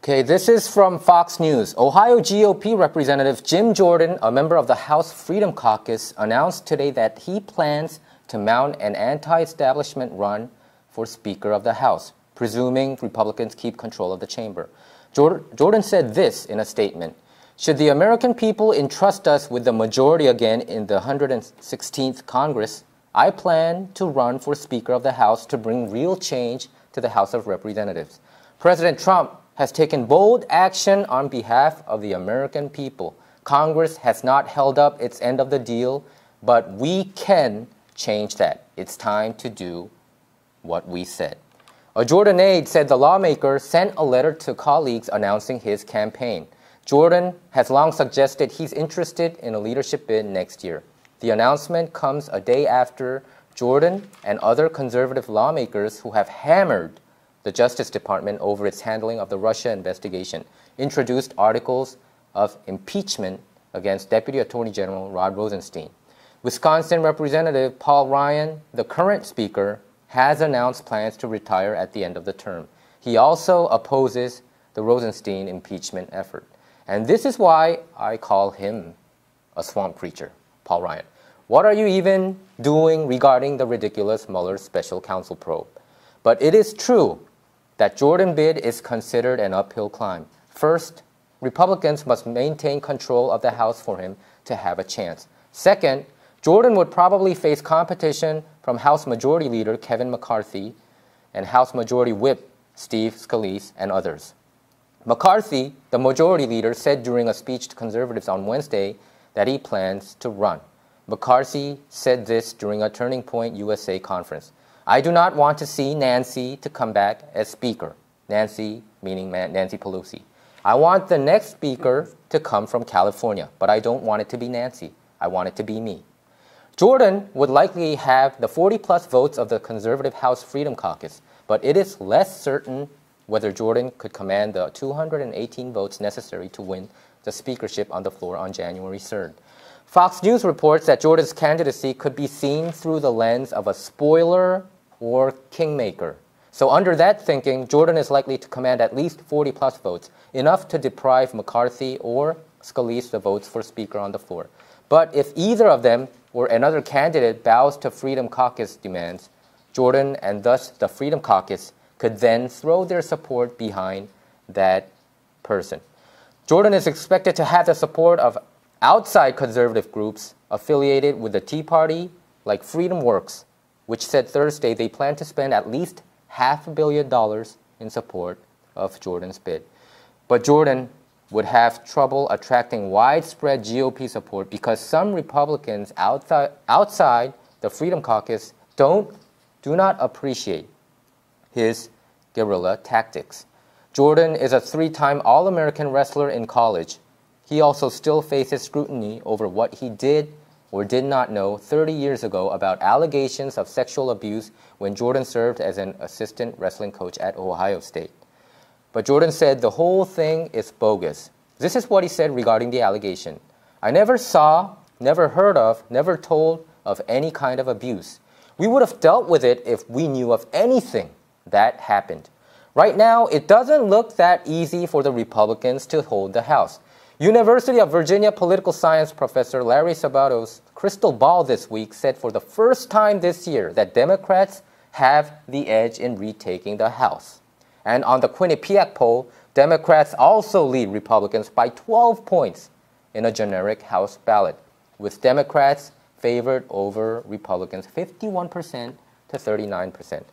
Okay, this is from Fox News. Ohio GOP Representative Jim Jordan, a member of the House Freedom Caucus, announced today that he plans to mount an anti-establishment run for Speaker of the House, presuming Republicans keep control of the chamber. Jordan said this in a statement: "Should the American people entrust us with the majority again in the 116th Congress, I plan to run for Speaker of the House to bring real change to the House of Representatives. President Trump has taken bold action on behalf of the American people. Congress has not held up its end of the deal, but we can change that. It's time to do what we said." A Jordan aide said the lawmaker sent a letter to colleagues announcing his campaign. Jordan has long suggested he's interested in a leadership bid next year. The announcement comes a day after Jordan and other conservative lawmakers who have hammered the Justice Department over its handling of the Russia investigation introduced articles of impeachment against Deputy Attorney General Rod Rosenstein. Wisconsin Representative Paul Ryan, the current Speaker, has announced plans to retire at the end of the term. He also opposes the Rosenstein impeachment effort. And this is why I call him a swamp creature, Paul Ryan. What are you even doing regarding the ridiculous Mueller special counsel probe? But it is true that Jordan bid is considered an uphill climb. First, Republicans must maintain control of the House for him to have a chance. Second, Jordan would probably face competition from House Majority Leader Kevin McCarthy and House Majority Whip Steve Scalise and others. McCarthy, the Majority Leader, said during a speech to conservatives on Wednesday that he plans to run. McCarthy said this during a Turning Point USA conference: "I do not want to see Nancy to come back as Speaker." Nancy meaning Nancy Pelosi. "I want the next Speaker to come from California, but I don't want it to be Nancy. I want it to be me." Jordan would likely have the 40-plus votes of the conservative House Freedom Caucus, but it is less certain whether Jordan could command the 218 votes necessary to win the speakership on the floor on January 3rd. Fox News reports that Jordan's candidacy could be seen through the lens of a spoiler or kingmaker. So under that thinking, Jordan is likely to command at least 40-plus votes, enough to deprive McCarthy or Scalise the votes for Speaker on the floor. But if either of them or another candidate bows to Freedom Caucus demands, Jordan and thus the Freedom Caucus could then throw their support behind that person. Jordan is expected to have the support of outside conservative groups affiliated with the Tea Party, like Freedom Works, which said Thursday they plan to spend at least $500 million in support of Jordan's bid. But Jordan would have trouble attracting widespread GOP support because some Republicans outside the Freedom Caucus do not appreciate his guerrilla tactics. Jordan is a 3-time All-American wrestler in college. He also still faces scrutiny over what he did or did not know 30 years ago about allegations of sexual abuse when Jordan served as an assistant wrestling coach at Ohio State. But Jordan said the whole thing is bogus. This is what he said regarding the allegation: "I never saw, never heard of, never told of any kind of abuse. We would have dealt with it if we knew of anything that happened. Right now, it doesn't look that easy for the Republicans to hold the House." University of Virginia political science professor Larry Sabato's crystal ball this week said for the first time this year that Democrats have the edge in retaking the House. And on the Quinnipiac poll, Democrats also lead Republicans by 12 points in a generic House ballot, with Democrats favored over Republicans 51% to 39%.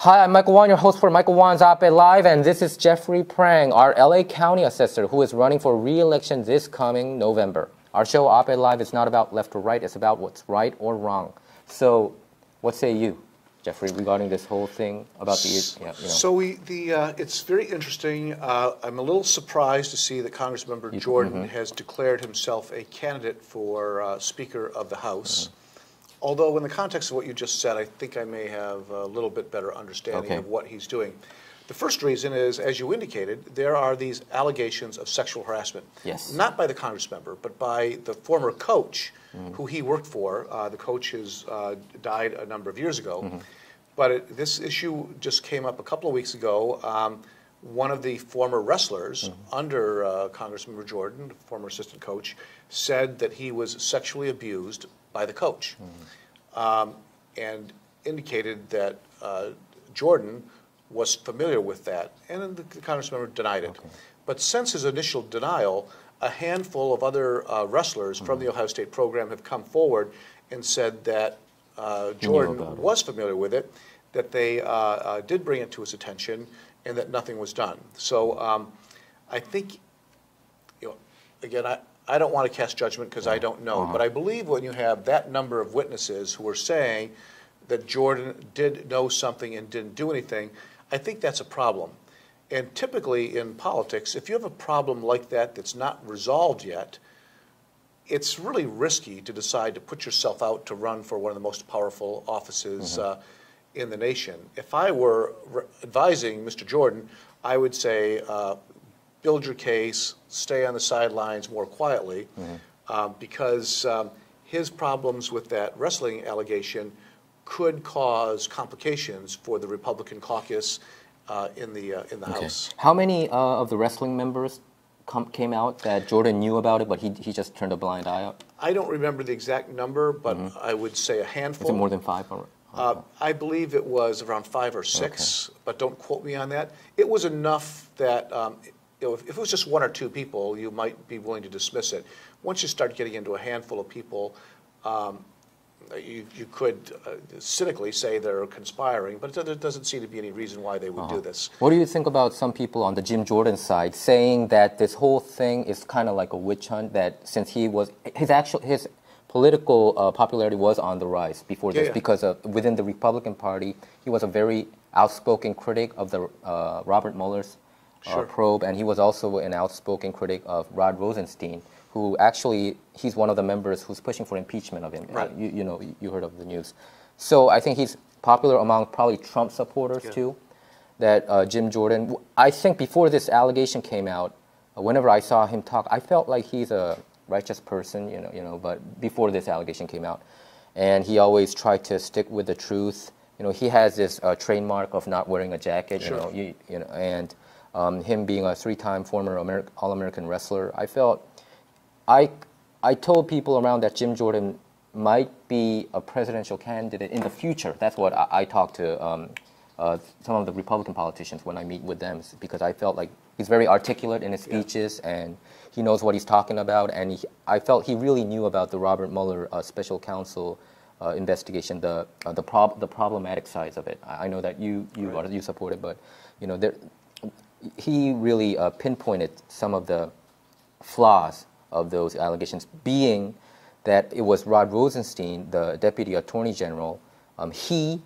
Hi, I'm Michael Wan, your host for Michael Wan's Op-Ed Live, and this is Jeffrey Prang, our LA County Assessor, who is running for re-election this coming November. Our show, Op-Ed Live, is not about left or right, it's about what's right or wrong. So, what say you, Jeffrey, regarding this whole thing about the, So it's very interesting. I'm a little surprised to see that Congressmember Jordan has declared himself a candidate for Speaker of the House. Although in the context of what you just said, I think I may have a little bit better understanding of what he's doing. The first reason is, as you indicated, there are these allegations of sexual harassment. Yes. Not by the Congressmember, but by the former coach who he worked for. The coach has died a number of years ago. But this issue just came up a couple of weeks ago one of the former wrestlers under Congressmember Jordan, former assistant coach, said that he was sexually abused by the coach, and indicated that Jordan was familiar with that, and the Congressmember denied it. Okay. But since his initial denial, a handful of other wrestlers from the Ohio State program have come forward and said that Jordan was familiar with it, that they did bring it to his attention, and that nothing was done. So I think, again, I don't want to cast judgment because I don't know, but I believe when you have that number of witnesses who are saying that Jordan did know something and didn't do anything, I think that's a problem. And typically in politics, if you have a problem like that that's not resolved yet, it's really risky to decide to put yourself out to run for one of the most powerful offices in the nation. If I were advising Mr. Jordan, I would say build your case, stay on the sidelines more quietly, because his problems with that wrestling allegation could cause complications for the Republican caucus in the House. How many of the wrestling members came out that Jordan knew about it, but he just turned a blind eye out? I don't remember the exact number, but I would say a handful. Is it more than 5? I believe it was around 5 or 6, but don't quote me on that. It was enough that if it was just 1 or 2 people, you might be willing to dismiss it. Once you start getting into a handful of people, you could cynically say they're conspiring, but there doesn't seem to be any reason why they would do this. What do you think about some people on the Jim Jordan side saying that this whole thing is kind of like a witch hunt, that since he was, his political popularity was on the rise before this, because within the Republican Party, he was a very outspoken critic of the Robert Mueller's probe, and he was also an outspoken critic of Rod Rosenstein, who actually, he's one of the members who's pushing for impeachment of him. Right. You heard of the news. So I think he's popular among probably Trump supporters too, that Jim Jordan, I think before this allegation came out, whenever I saw him talk, I felt like he's a righteous person, but before this allegation came out. And he always tried to stick with the truth. He has this trademark of not wearing a jacket, and him being a 3-time former All-American wrestler, I felt, I told people around that Jim Jordan might be a presidential candidate in the future. That's what I talked to some of the Republican politicians when I meet with them, because I felt like he's very articulate in his speeches and he knows what he's talking about. And I felt he really knew about the Robert Mueller special counsel investigation, the problematic sides of it. I know that you support it, but he really pinpointed some of the flaws of those allegations, being that it was Rod Rosenstein, the Deputy Attorney General. He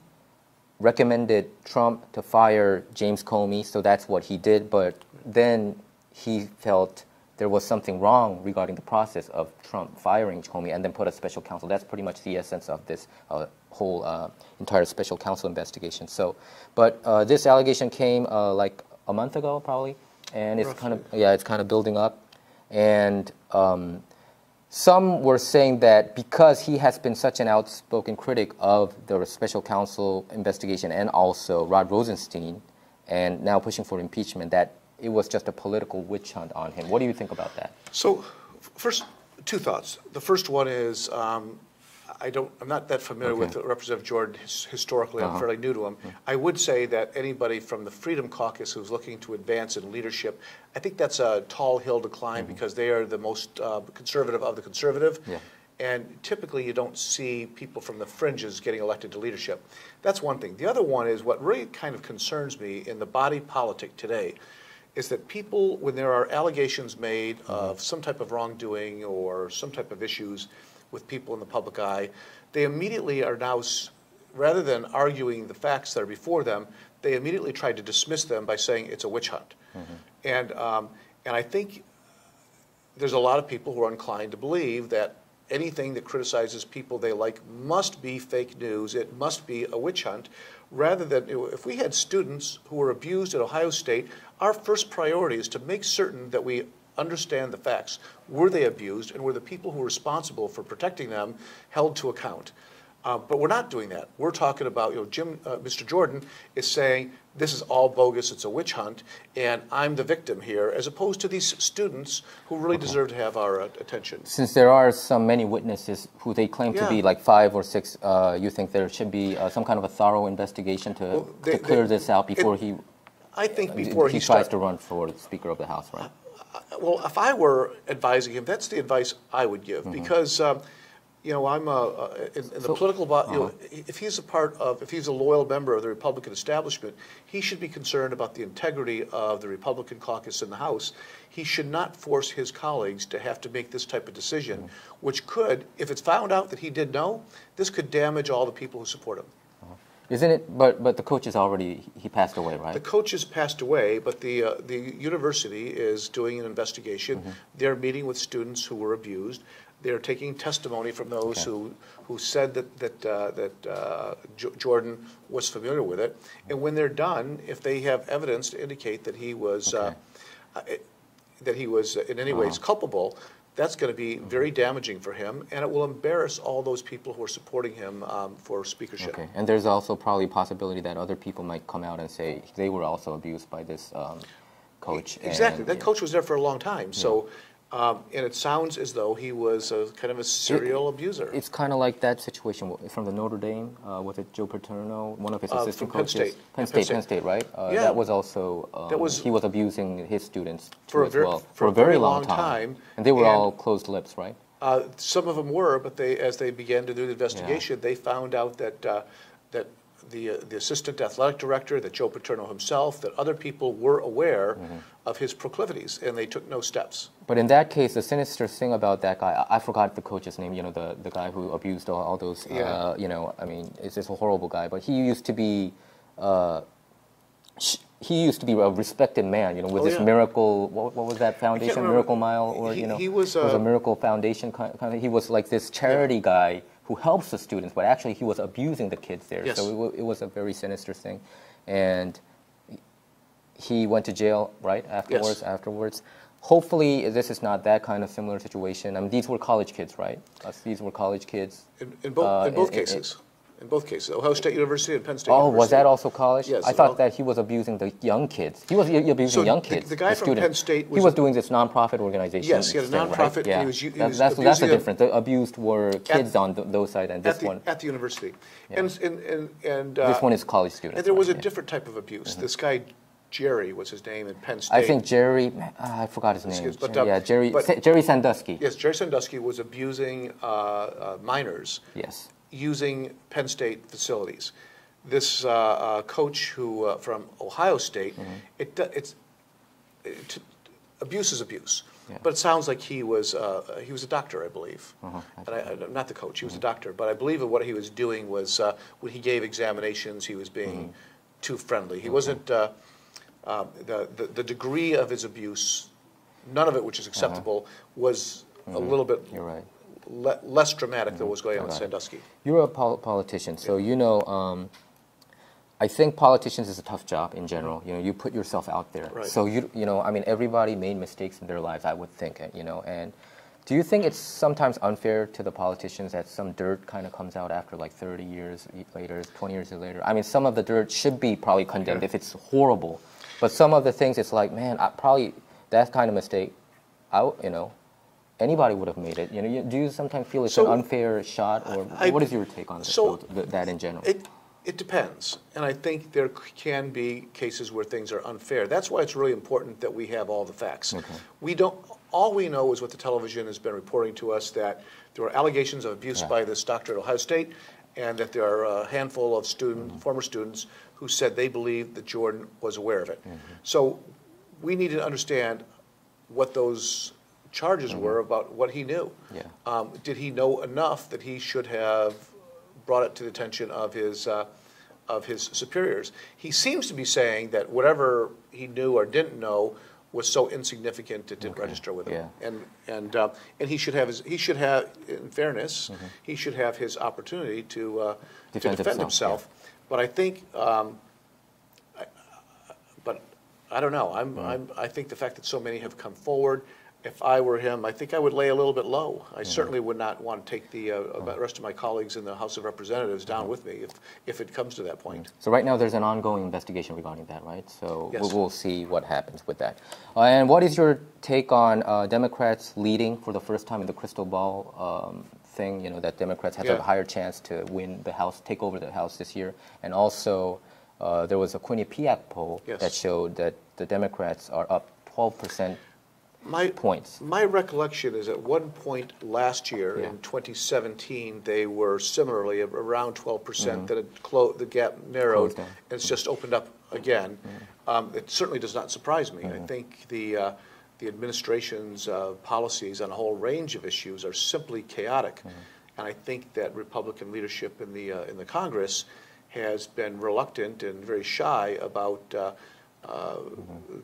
recommended Trump to fire James Comey, so that's what he did, but then he felt there was something wrong regarding the process of Trump firing Comey and then put a special counsel. That's pretty much the essence of this whole entire special counsel investigation. So, but this allegation came like a month ago probably, and it's kind of building up. And some were saying that because he has been such an outspoken critic of the special counsel investigation and also Rod Rosenstein, and now pushing for impeachment, that it was just a political witch hunt on him. What do you think about that? So, first, 2 thoughts. The first one is I'm not that familiar with Representative Jordan historically. I'm fairly new to him. I would say that anybody from the Freedom Caucus who's looking to advance in leadership, I think that's a tall hill to climb because they are the most conservative of the conservative. And typically you don't see people from the fringes getting elected to leadership. That's one thing. The other one is what really kind of concerns me in the body politic today is that people, when there are allegations made of some type of wrongdoing or some type of issues with people in the public eye, they immediately are now, rather than arguing the facts that are before them, they immediately try to dismiss them by saying it's a witch hunt. And I think there's a lot of people who are inclined to believe that anything that criticizes people they like must be fake news, it must be a witch hunt, rather than, if we had students who were abused at Ohio State, our first priority is to make certain that we understand the facts. Were they abused, and were the people who were responsible for protecting them held to account? But we're not doing that. We're talking about, Mr. Jordan is saying this is all bogus, it's a witch hunt, and I'm the victim here, as opposed to these students who really deserve to have our attention. Since there are many witnesses who they claim to be like 5 or 6, you think there should be some kind of a thorough investigation to clear this out before I think before he tries to run for the Speaker of the House, right? Well, if I were advising him, that's the advice I would give, because I'm in the political. If he's if he's a loyal member of the Republican establishment, he should be concerned about the integrity of the Republican caucus in the House. He should not force his colleagues to have to make this type of decision, which could, if it's found out that he did know, this could damage all the people who support him. Isn't it? But the coach is he passed away, right? The coach has passed away, but the university is doing an investigation. They're meeting with students who were abused. They're taking testimony from those who said that Jordan was familiar with it. And when they're done, if they have evidence to indicate that he was in any ways culpable, that's going to be very damaging for him, and it will embarrass all those people who are supporting him for speakership. Okay, and there's also probably a possibility that other people might come out and say they were also abused by this coach. Exactly, that coach was there for a long time, so and it sounds as though he was kind of a serial abuser. It's kind of like that situation from the Notre Dame. Was it Joe Paterno, one of his assistant coaches? Penn State, right? That was also he was abusing his students too as well for a very long time. And they were all closed lips, right? Some of them were, but as they began to do the investigation, they found out that the assistant athletic director, that Joe Paterno himself, that other people were aware of his proclivities, and they took no steps. But in that case, the sinister thing about that guy, I forgot the coach's name, the guy who abused all those, I mean, it's just a horrible guy, but he used to be a respected man, with this miracle, what was that foundation, Miracle Mile, or, he was a miracle foundation kind of, he was like this charity guy who helps the students, but actually he was abusing the kids there. Yes. So it was a very sinister thing. And he went to jail, right, afterwards? Yes. Afterwards. Hopefully this is not that kind of similar situation. I mean, these were college kids, right? These were college kids. In both cases. In both cases, Ohio State University and Penn State University. University. Was that also college? Yes. I thought that he was abusing the young kids. He was abusing young kids. The guy from Penn State he was doing this nonprofit organization. Yes, he had a nonprofit. Right? Yeah. And that's the difference. The abused were kids on those sides, and this one at the university. Yeah. And this one is college students. And there was a different type of abuse. This guy Jerry was his name in Penn State. I think Jerry, I forgot his name. Jerry Sandusky. Yes, Jerry Sandusky was abusing minors. Yes. Using Penn State facilities. This coach who from Ohio State, abuse is abuse. Yeah. But it sounds like he was a doctor, I believe. And not the coach, he was a doctor. But I believe that what he was doing was when he gave examinations, he was being too friendly. He wasn't, the degree of his abuse, none of it which is acceptable, was a little bit You're right. Less dramatic than what was going on with Sandusky. You're a politician, so I think politicians is a tough job in general. You put yourself out there. Right. So I mean, everybody made mistakes in their lives, I would think. And do you think it's sometimes unfair to the politicians that some dirt kind of comes out after like 30 years later, 20 years later? I mean, some of the dirt should be probably condemned if it's horrible, but some of the things it's like, man, probably that kind of mistake, anybody would have made it. Do you sometimes feel it's an unfair shot, or what is your take on that in general? It depends, and I think there can be cases where things are unfair. That's why it's really important that we have all the facts. Okay. All we know is what the television has been reporting to us, that there were allegations of abuse by this doctor at Ohio State, and that there are a handful of former students who said they believed that Jordan was aware of it. So we need to understand what those charges were about what he knew. Yeah. Did he know enough that he should have brought it to the attention of his superiors? He seems to be saying that whatever he knew or didn't know was so insignificant it didn't register with him. Yeah. And he should have, in fairness, he should have his opportunity to defend himself. Yeah. But I think, but I don't know. I think the fact that so many have come forward, if I were him, I think I would lay a little bit low. I certainly would not want to take the rest of my colleagues in the House of Representatives down with me if it comes to that point. So right now there's an ongoing investigation regarding that, right? So Yes. we'll see what happens with that. And what is your take on Democrats leading for the first time in the crystal ball thing? You know, that Democrats have a higher chance to win the House, take over the House this year. And also there was a Quinnipiac poll that showed that the Democrats are up 12% points. My recollection is at one point last year, in 2017, they were similarly around 12%, then the gap narrowed, and it's just opened up again. It certainly does not surprise me. I think the administration's policies on a whole range of issues are simply chaotic, and I think that Republican leadership in the Congress has been reluctant and very shy about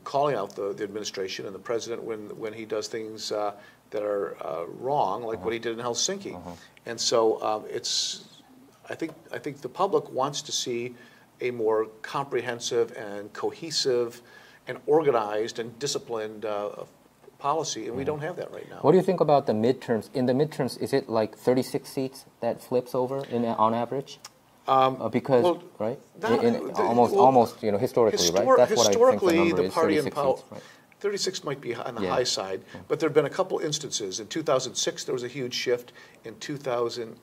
calling out the administration and the president when he does things that are wrong, like what he did in Helsinki. And so I think the public wants to see a more comprehensive and cohesive and organized and disciplined policy, and we don't have that right now. What do you think about the midterms? In the midterms, is it like 36 seats that flips over on average? Because right, almost you know historically, right? That's historically, what I think the number the party is, in power. 36 seats, right? 36 might be on the high side, but there have been a couple instances. In 2006, there was a huge shift. In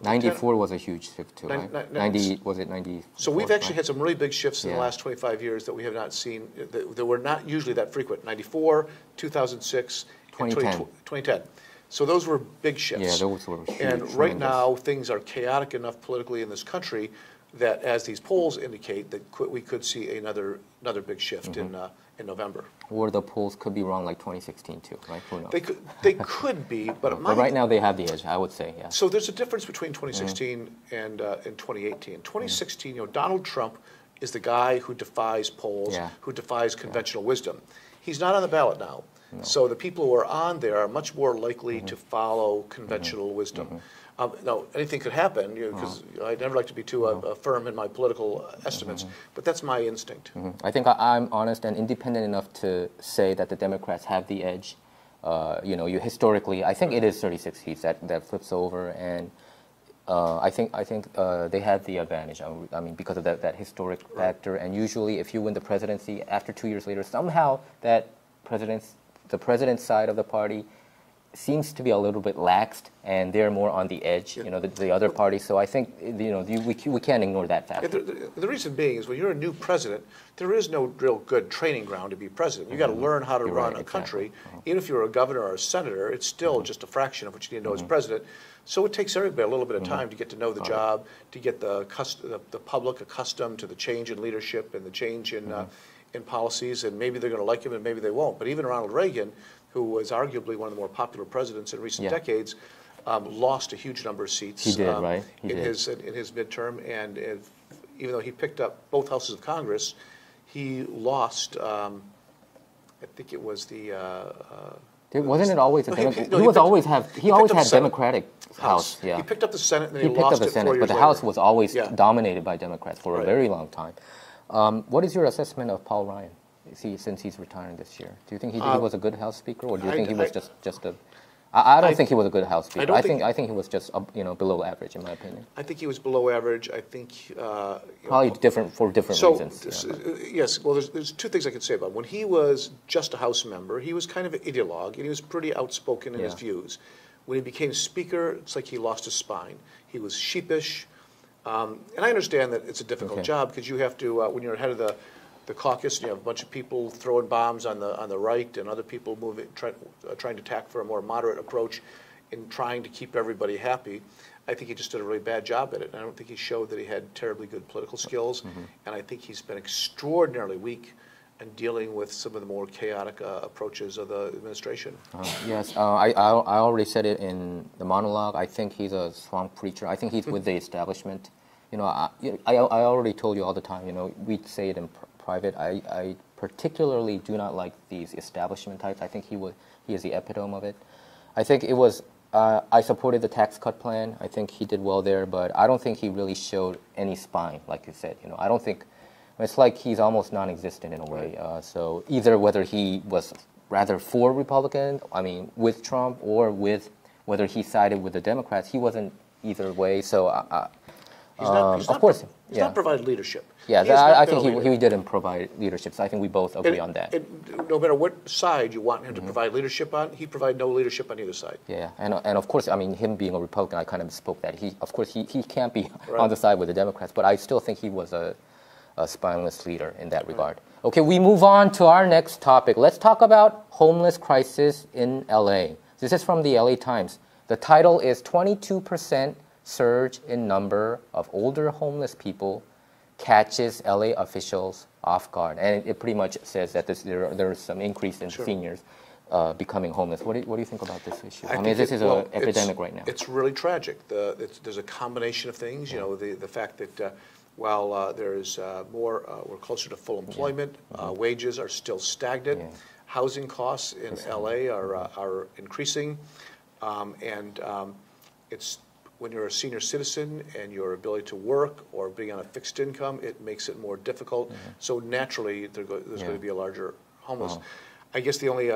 94 was a huge shift too, right? 90 was it 90? So we've actually had some really big shifts in the last 25 years that we have not seen. That were not usually that frequent. 94, 2006, 2010. So those were big shifts. Yeah, those were huge. And right now, things are chaotic enough politically in this country that, as these polls indicate, that we could see another big shift in November. Or the polls could be wrong, like 2016 too, right? Who knows? They could be, but right now they have the edge, I would say. Yeah. So there's a difference between 2016 and 2018. 2016, you know, Donald Trump is the guy who defies polls, who defies conventional wisdom. He's not on the ballot now. No. So the people who are on there are much more likely to follow conventional wisdom. Now, anything could happen, because I never like to be too firm in my political estimates, but that's my instinct. I think I'm honest and independent enough to say that the Democrats have the edge. You know, historically, I think it is 36 seats that flips over, and I think they have the advantage. I mean, because of that historic factor, and usually, if you win the presidency, after 2 years later, somehow the president's side of the party seems to be a little bit laxed, and they're more on the edge, you know, the other party. So I think, you know, we can't ignore that factor. The reason being is when you're a new president, there is no real good training ground to be president. You got to learn how to run a country. Exactly. Even if you're a governor or a senator, it's still just a fraction of what you need to know as president. So it takes everybody a little bit of time to get to know the job, to get the public accustomed to the change in leadership and the change in policies, and maybe they're going to like him and maybe they won't. But even Ronald Reagan, who was arguably one of the more popular presidents in recent decades, lost a huge number of seats. He did, right? In his midterm, and even though he picked up both houses of Congress, he lost. I think it was the. Wasn't it always a Democrat? He always had Democratic House. Yeah. He picked up the Senate, and then he he lost lost the it Senate, 4 years but the later. House was always dominated by Democrats for a very long time. What is your assessment of Paul Ryan? Since he's retiring this year, do you think he was a good House Speaker, or do you think he was just a? I don't think he was a good House Speaker. I think he was just below average, in my opinion. I think he was below average. I think probably different reasons. Yes. Well, there's two things I can say about him. When he was just a House member, he was kind of an ideologue, and he was pretty outspoken in his views. When he became Speaker, it's like he lost his spine. He was sheepish, and I understand that it's a difficult job because you have to when you're head of the caucus, you have a bunch of people throwing bombs on the right, and other people trying to tack for a more moderate approach in trying to keep everybody happy. I think he just did a really bad job at it. And I don't think he showed that he had terribly good political skills, and I think he's been extraordinarily weak in dealing with some of the more chaotic approaches of the administration. Yes, I already said it in the monologue. I think he's a swamp preacher. I think he's with the establishment. You know, I already told you all the time. You know, we say it in private. I particularly do not like these establishment types. I think he is the epitome of it. I think it was. I supported the tax cut plan. I think he did well there, but I don't think he really showed any spine, like you said. You know, I don't think it's like he's almost non-existent in a way. So either whether he was rather for Republican, I mean, with Trump or with whether he sided with the Democrats. He wasn't either way. So, of course, he's not provided leadership. Yeah, I think he didn't provide leadership. So I think we both agree on that. No matter what side you want him to provide leadership on, he provided no leadership on either side. Yeah, and of course, I mean, him being a Republican, I kind of spoke that he can't be on the side with the Democrats, but I still think he was a spineless leader in that regard. Okay, we move on to our next topic. Let's talk about homeless crisis in LA. This is from the LA Times. The title is 22% surge in number of older homeless people catches LA officials off guard. And it pretty much says that there is some increase in seniors becoming homeless. What do you think about this issue? I mean, this is an epidemic right now. It's really tragic. There's a combination of things. You know, the fact that while there's we're closer to full employment, wages are still stagnant. Yeah. Housing costs in LA are increasing, and it's when you're a senior citizen and your ability to work or being on a fixed income, it makes it more difficult. So naturally, there's going to be a larger homeless. I guess the only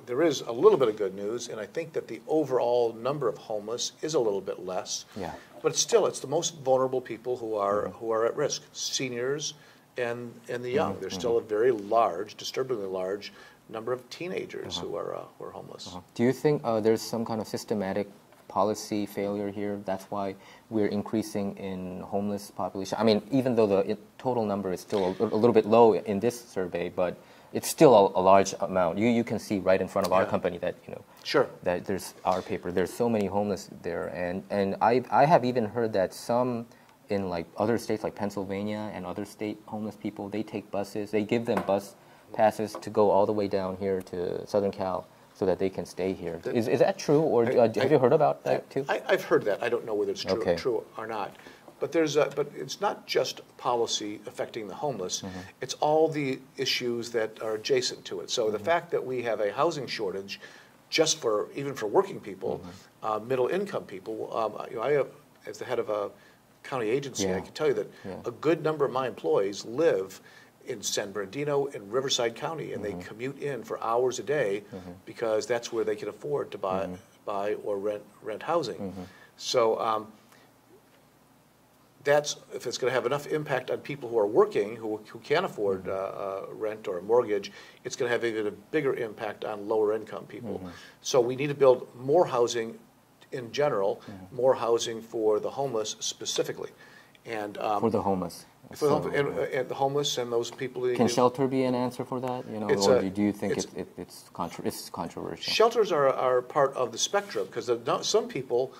there is a little bit of good news, and I think that the overall number of homeless is a little bit less. Yeah. But it's the most vulnerable people who are at risk, seniors and the young. There's still a very large, disturbingly large number of teenagers who are homeless. Do you think there's some kind of systematic policy failure here? That's why we're increasing in homeless population. I mean, even though the total number is still a little bit low in this survey, but it's still a large amount. You can see right in front of our company that that there's our paper. There's so many homeless there, and I have even heard that some in like other states like Pennsylvania and other state homeless people, they take buses. They give them bus passes to go all the way down here to Southern Cal so that they can stay here. Is that true, or have you heard about that too? I've heard that. I don't know whether it's true or not. But but it's not just policy affecting the homeless. It's all the issues that are adjacent to it. So the fact that we have a housing shortage, just even for working people, middle income people. I have, as the head of a county agency, I can tell you that a good number of my employees live in San Bernardino and Riverside County, and they commute in for hours a day because that's where they can afford to buy or rent housing. So that's, if it's going to have enough impact on people who are working, who can't afford rent or a mortgage, it's going to have even a bigger impact on lower income people. So we need to build more housing in general, more housing for the homeless specifically. And for the homeless. And the homeless and those people. Can shelter be an answer for that? Or do you think it's controversial? Shelters are part of the spectrum because some people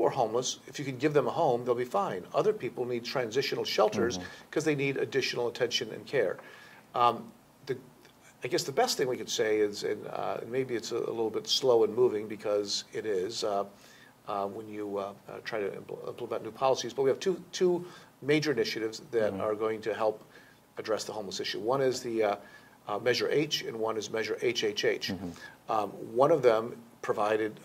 are homeless. If you can give them a home, they'll be fine. Other people need transitional shelters because they need additional attention and care. I guess the best thing we could say is, and maybe it's a little bit slow in moving because it is when you try to implement new policies, but we have two major initiatives that are going to help address the homeless issue. One is the Measure H, and one is Measure HHH. One of them provided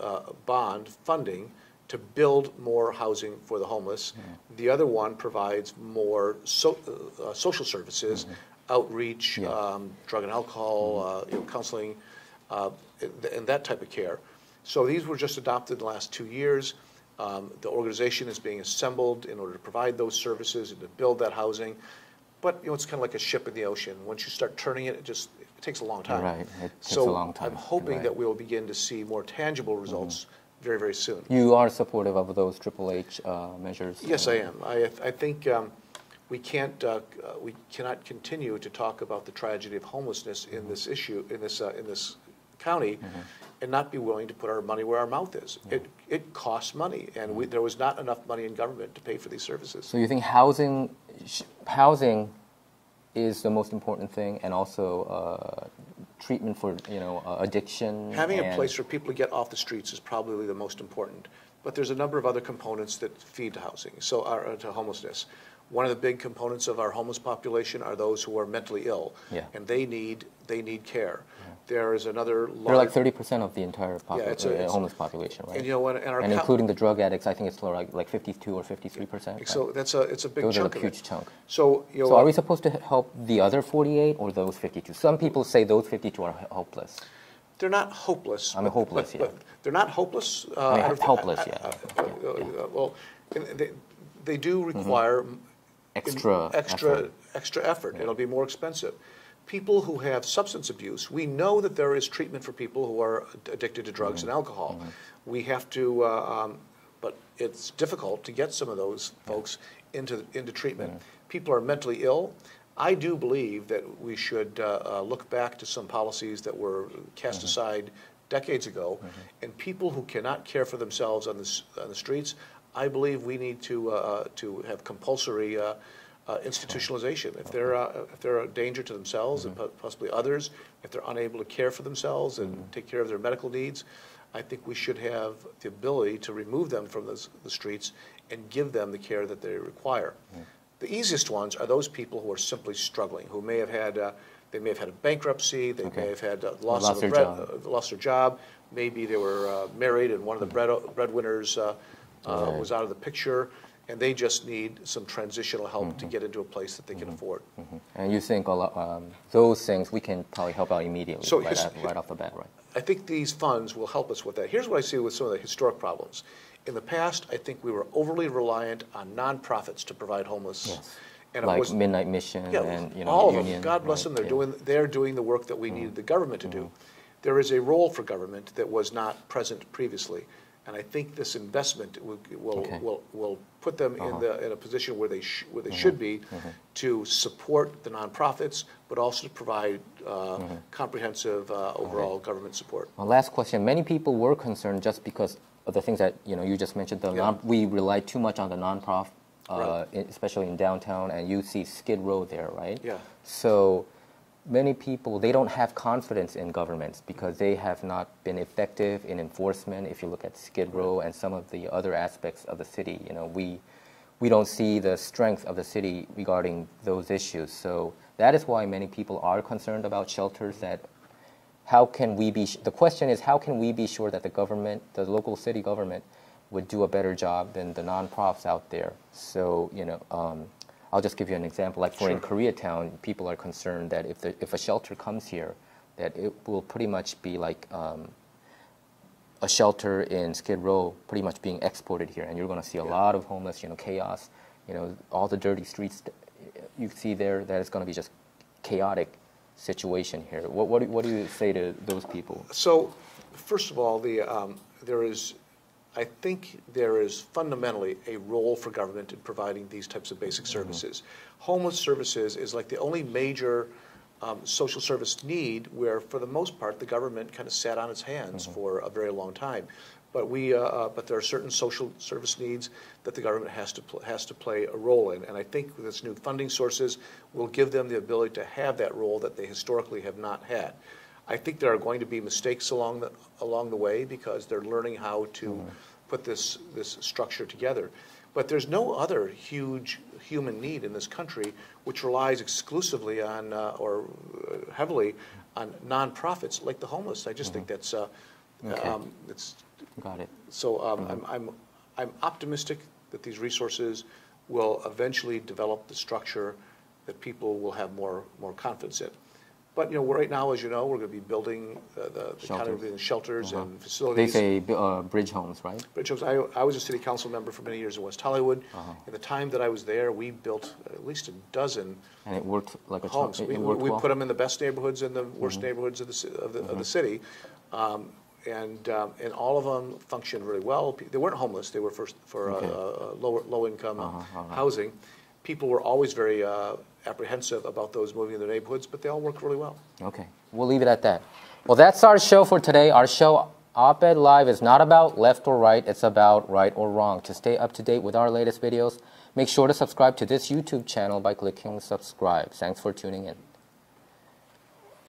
bond funding to build more housing for the homeless. The other one provides more social services, outreach, drug and alcohol, counseling, and that type of care. So these were just adopted in the last 2 years. The organization is being assembled in order to provide those services and to build that housing. But it's kind of like a ship in the ocean. Once you start turning it, it takes a long time. Right, it takes a long time. I'm hoping that we will begin to see more tangible results very, very soon. You are supportive of those HHH measures? Yes, I am. I think we cannot continue to talk about the tragedy of homelessness in this issue in this county, and not be willing to put our money where our mouth is. It costs money, and there was not enough money in government to pay for these services. So you think housing is the most important thing, and also treatment for addiction? Having a place for people to get off the streets is probably the most important. But there's a number of other components that feed to housing, to homelessness. One of the big components of our homeless population are those who are mentally ill, and they need care. There is another They're like 30% of the entire homeless population, right? And, you know, and including the drug addicts, I think it's like 52 or 53%. So right? it's a big Those chunk are a huge chunk. So, you know, so are we supposed to help the other 48 or those 52? Some people say those 52 are hopeless. They're not hopeless. I mean, hopeless, but they're not hopeless. Helpless, Well, they do require extra effort. It'll be more expensive. People who have substance abuse, we know that there is treatment for people who are addicted to drugs and alcohol. We have to, but it's difficult to get some of those folks into treatment. People are mentally ill. I do believe that we should look back to some policies that were cast aside decades ago, and people who cannot care for themselves on the streets, I believe we need to have compulsory institutionalization. If they're a danger to themselves and possibly others, if they're unable to care for themselves and take care of their medical needs, I think we should have the ability to remove them from the streets and give them the care that they require. The easiest ones are those people who are simply struggling, who may have had they may have had a bankruptcy, they may have had lost their job, maybe they were married and one of the breadwinners was out of the picture, and they just need some transitional help to get into a place that they can afford. And you think those things we can probably help out immediately, so right off the bat, right? I think these funds will help us with that. Here's what I see with some of the historic problems. In the past, I think we were overly reliant on nonprofits to provide homeless. Yes. And like it was, Midnight Mission and all the of union, them. God bless them. They're doing the work that we needed the government to do. There is a role for government that was not present previously, and I think this investment will put them in a position where they should be to support the nonprofits, but also to provide comprehensive overall government support. Well, last question. Many people were concerned just because of the things that you just mentioned. We rely too much on the nonprofit, especially in downtown, and you see Skid Row there, right? Yeah. So many people, they don't have confidence in governments because they have not been effective in enforcement. If you look at Skid Row and some of the other aspects of the city, we don't see the strength of the city regarding those issues. So that is why many people are concerned about shelters. The question is, how can we be sure that the local city government would do a better job than the nonprofits out there? So, I'll just give you an example. Like in Koreatown, people are concerned that if a shelter comes here, that it will pretty much be like a shelter in Skid Row pretty much being exported here, and you're going to see a lot of homeless, chaos, all the dirty streets you see there. That is going to be just chaotic situation here. What do you say to those people? So, first of all, I think there is fundamentally a role for government in providing these types of basic services. Homeless services is like the only major social service need where, for the most part, the government kind of sat on its hands for a very long time. But but there are certain social service needs that the government has to play a role in, and I think this new funding sources will give them the ability to have that role that they historically have not had. I think there are going to be mistakes along the way because they're learning how to put this structure together. But there's no other huge human need in this country which relies exclusively on or heavily on nonprofits like the homeless. I just think that's Got it. So I'm optimistic that these resources will eventually develop the structure that people will have more confidence in. But right now, as you know, we're going to be building the kind of shelters and facilities. They say bridge homes, right? Bridge homes. I was a city council member for many years in West Hollywood. In the time that I was there, we built at least a dozen. And it worked like a homes. We put them in the best neighborhoods and the worst neighborhoods of the city, and all of them functioned really well. They weren't homeless. They were for low income housing. People were always very apprehensive about those moving in their neighborhoods, but they all work really well. Okay, we'll leave it at that. Well, that's our show for today. Our show, Op-Ed Live, is not about left or right. It's about right or wrong. To stay up to date with our latest videos, make sure to subscribe to this YouTube channel by clicking subscribe. Thanks for tuning in.